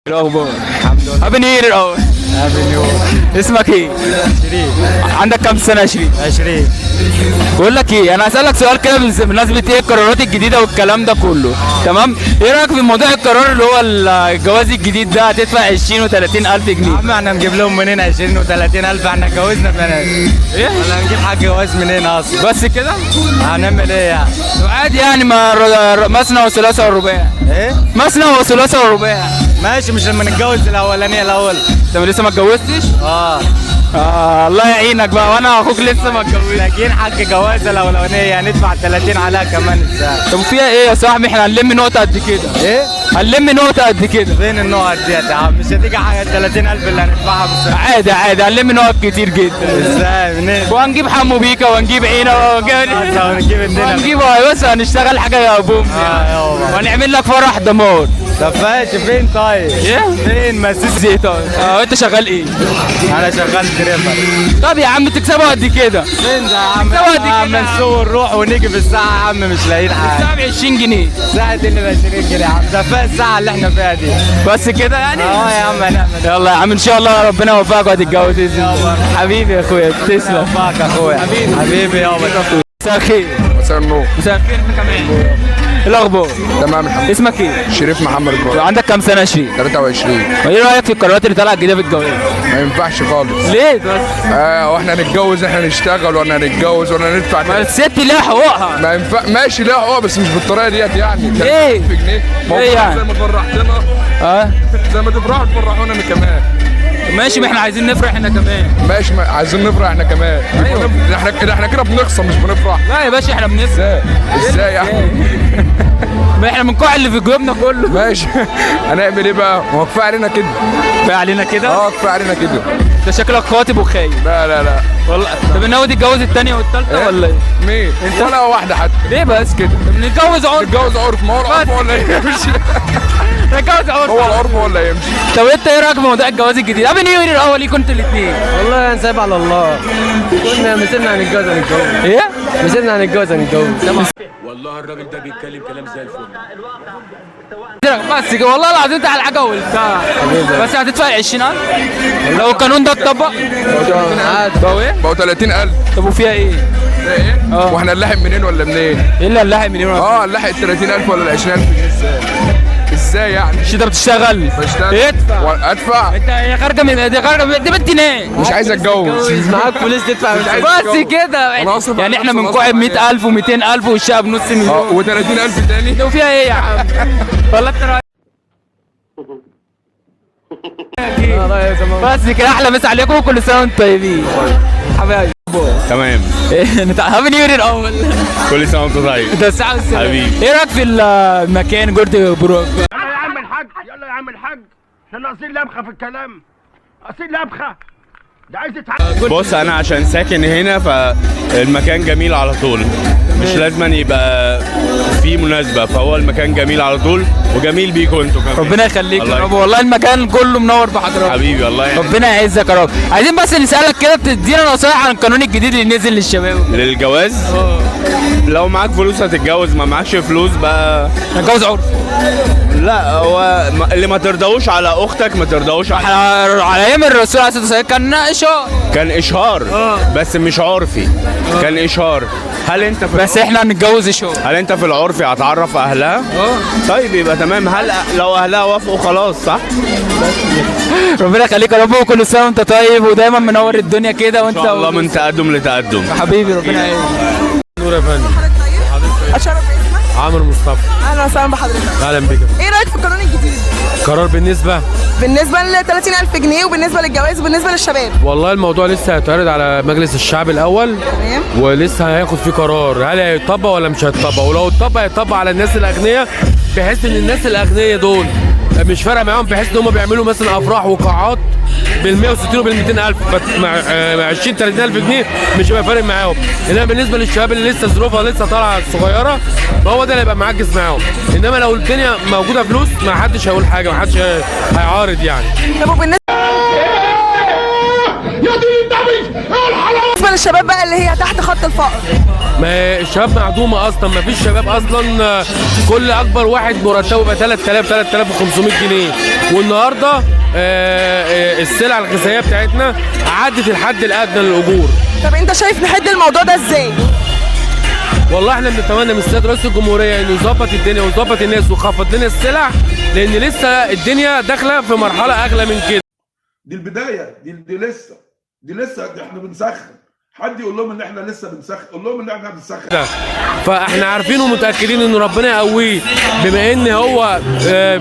الأخبار الحمد لله. هابي نيو يير الأول. هابي نيو. اسمك إيه؟ 20. عندك كام سنة؟ 20. 20. بقول لك إيه، أنا هسألك سؤال كده بمناسبة إيه القرارات الجديدة والكلام ده كله، تمام؟ إيه رأيك في موضوع القرار اللي هو الجواز الجديد ده هتدفع 20 و30 ألف يا جنيه؟ عم احنا نجيب لهم منين 20 و30 الف؟ احنا اتجوزنا بنات. إيه؟ ولا نجيب حاجه جواز منين اصلا؟ بس كده؟ هنعمل ايه يعني؟ عادي يعني مثنى وثلاثة ورباع. ايه؟ مثنى وثلاثة ورباع. ماشي، مش لما نتجوز الاولانيه الاول؟ أنت لسه ما اتجوزتش؟ الله يعينك بقى، وانا اخوك لسه ما اتجوزتش. لاقيين حاجه جوازه الاولانيه هندفع 30 عليها كمان ازاي؟ طب فيها ايه يا صاحبي؟ احنا هنلم نقطة قد كده. ايه؟ هنلم نقطة قد كده. فين النقط ديت يا عم؟ مش هتيجي حاجه 30,000 اللي هندفعها بس. عادي عادي، هنلم نقط كتير جدا. ازاي؟ منين؟ وهنجيب حمو بيكا وهنجيب عينة ونجيب الدنيا. وهنجيب بص هنشتغل حاجة يا بوم يابا. وهنعمل لك فرح دمار. طب ماشي، فين طيب؟ ايه؟ فين مسيس؟ زيتون. انت شغال ايه؟ انا شغال دريفر. طب يا عم تكسبوا قد كده. فين ده يا عم؟ تكسبوا قد عم كده. نسوق نروح ونيجي في الساعة يا عم، مش لاقيين حاجة. الساعة ب 20 جنيه. الساعة دي اللي ب 20 جنيه يا عم، ده فيها الساعة اللي احنا فيها دي. بس كده يعني؟ يا عم هنعمل. يلا يا عم ان شاء الله ربنا يوفقك وهتتجوز باذن الله. يابا. حبيبي يا اخويا تسلم. يوفقك يا اخويا. حبيبي يابا. مساء الخير. مساء النور. مساء الخير انت كمان. ايه الاخبار؟ تمام الحمد لله. اسمك ايه؟ شريف محمد ابراهيم. عندك كام سنة؟ 20. 23. وايه رايك في القرارات اللي طالعه الجديده في الجواز؟ ما ينفعش خالص. ليه بس؟ واحنا نتجوز، احنا نشتغل ولا نتجوز ولا ندفع ما الست ليها حقوقها. ما ينفع. ماشي لا بس مش بالطريقه ديت يعني. ليه؟ 1000 جنيه. ليه يعني؟ زي ما فرحتنا اه زي ما تفرحوا تفرحونا انا كمان. ماشي، ما احنا عايزين نفرح احنا كمان. ماشي، عايزين نفرح احنا كمان. أيوة. احنا كده بنخصم مش بنفرح. لا يا باشا احنا بنفرح. ازاي يعني؟ ما احنا بنكوع اللي في جيوبنا كله. ماشي. هنعمل ايه بقى؟ ما هو كفايه علينا كده. كفايه علينا كده؟ كفايه علينا كده. انت شكلك خاطب وخايف. لا والله. طب ناوي تتجوز الثانيه والثالثه ولا ايه؟ مين؟ ولا واحده حتى. ليه بس كده؟ طب نتجوز عرف. نتجوز عرف. ما هو العرف ولا يمشي. نتجوز عرف. هو العرف ولا يمشي. طب انت ايه رايك في موضوع الجواز الجديد؟ هابي نيو يير الاول ليكوا انتوا الاثنين. والله هنسيب على الله. كنا مسيبنا هنتجوز هنتجوز. ايه؟ مسيبنا هنتجوز هنتجوز. والله الراجل ده بيتكلم كلام زي الفل. بس كده والله العظيم انت على حاجه قلتها. بس هتدفع 20,000 لو القانون ده اتطبق. بقوا ايه؟ بقوا 30,000. طب وفيها ايه؟ ايه؟ واحنا نلاحق منين ولا منين؟ ايه اللي هنلاحق منين؟ نلاحق ال 30,000 ولا ال 20,000 جنيه ازاي؟ ازاي يعني؟ مش انت بتشتغل؟ بشتغل. ادفع. انت هي خارجه من دي خارجه من دي بنت نام. مش عايز اتجوز. معاك فلوس تدفع. مش عايز بس أتجوز. كده أنا أصرف يعني على احنا نفسي، بنكوع أصرف 100,000 و200,000 والشقه بنص مليون. و30,000 تاني. وفيها ايه يا عم؟ ولا انت رايك؟ بس كده احلى مسا عليكم وكل سنه وانتم طيبين حبايبي. تمام. هابي نيو يير الاول. كل سنه وانت طيب. انت الساعه والسلام. حبيبي. ايه رايك في المكان جورد بروك؟ يلا يا عم الحاج، يلا يا عم الحاج، احنا ناقصين لبخه في الكلام، ناقصين لبخه، ده عايز يتعلم. بص انا عشان ساكن هنا فالمكان جميل على طول، مش لازم يبقى في مناسبه، فهو المكان جميل على طول وجميل بيكوا انتوا كمان. ربنا يخليك يا الله رب، والله المكان كله منور بحضرتك. حبيبي الله يعينك. ربنا يعزك يا رب. عايزين بس نسالك كده تدينا نصايح عن القانون الجديد اللي نزل للشباب. للجواز لو معاك فلوس هتتجوز، ما معكش فلوس بقى نتجوز عرف. لا، هو اللي ما ترضاوش على اختك ما ترضاوش على ايام الرسول عليه الصلاه والسلام كان اشاره. كان اشهار بس مش عرفي. كان اشهار. هل انت في بس احنا هنتجوز اشاره. هل انت في العرفي هتعرف اهلها؟ طيب يبقى تمام. هل لو اهلها وافقوا خلاص صح؟ ربنا يخليك يا رب وكل سنه وانت طيب ودايما منور الدنيا كده وانت ان شاء الله من تقدم لتقدم. حبيبي ربنا يعينك. نور يا فندم. اشرف باسمك؟ عامر مصطفى. اهلا وسهلا بحضرتك. اهلا بك. ايه رايك في القانون الجديد؟ قرار بالنسبه ل 30,000 جنيه وبالنسبه للجواز وبالنسبه للشباب. والله الموضوع لسه هيتعرض على مجلس الشعب الاول. تمام. ولسه هياخد فيه قرار، هل هيطبق ولا مش هيطبق، ولو اتطبق هيطبق على الناس الاغنياء، بحيث ان الناس الاغنياء دول مش فارقه معاهم، بحيث ان هم بيعملوا مثلا افراح وقاعات بال 160 وبال 200,000 مع 20 30,000 جنيه مش هيبقى فارق معاهم. انما بالنسبه للشباب اللي لسه ظروفها لسه طالعه صغيره، فهو ده اللي هيبقى معجز معاهم. انما لو الدنيا موجوده فلوس ما حدش هيقول حاجه، ما حدش هيعارض يعني. طب وبالنسبه للشباب بقى اللي هي تحت خط الفقر؟ ما الشباب معدومه اصلا، ما فيش شباب اصلا. كل اكبر واحد مرتبه بقى 3000 3500 جنيه، والنهارده السلع الغذائيه بتاعتنا عدت الحد الادنى للاجور. طب انت شايف نحد الموضوع ده ازاي؟ والله احنا بنتمنى من السيد رئيس الجمهوريه انه يظبط الدنيا ويظبط الناس ويخفض لنا السلع، لان لسه الدنيا داخله في مرحله اغلى من كده. دي البدايه، دي لسه احنا بنسخن. حد يقول لهم ان احنا لسه بنسخن، قول لهم ان احنا بنسخن. فاحنا عارفين ومتاكدين ان ربنا يقويه، بما ان هو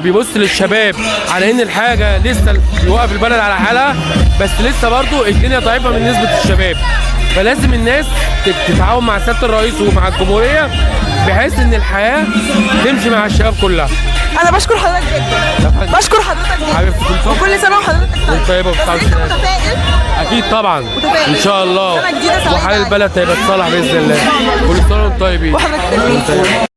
بيبص للشباب على ان الحاجه لسه يوقف البلد على حالها، بس لسه برضو الدنيا ضعيفه من نسبه الشباب. فلازم الناس تتعاون مع سياده الرئيس ومع الجمهوريه بحيث ان الحياه تمشي مع الشباب كلها. انا بشكر حضرتك جدا، بشكر حضرتك جدا حبيبتي وكل سنه وحضرتك طيبه وبصحه وسلامه. متفائل؟ اكيد طبعا متفائل. ان شاء الله، سنة جديدة سعيدة. وحال البلد هيبقى تصالح باذن الله. كل سنه وانتم طيبين. وحضرتك طيب.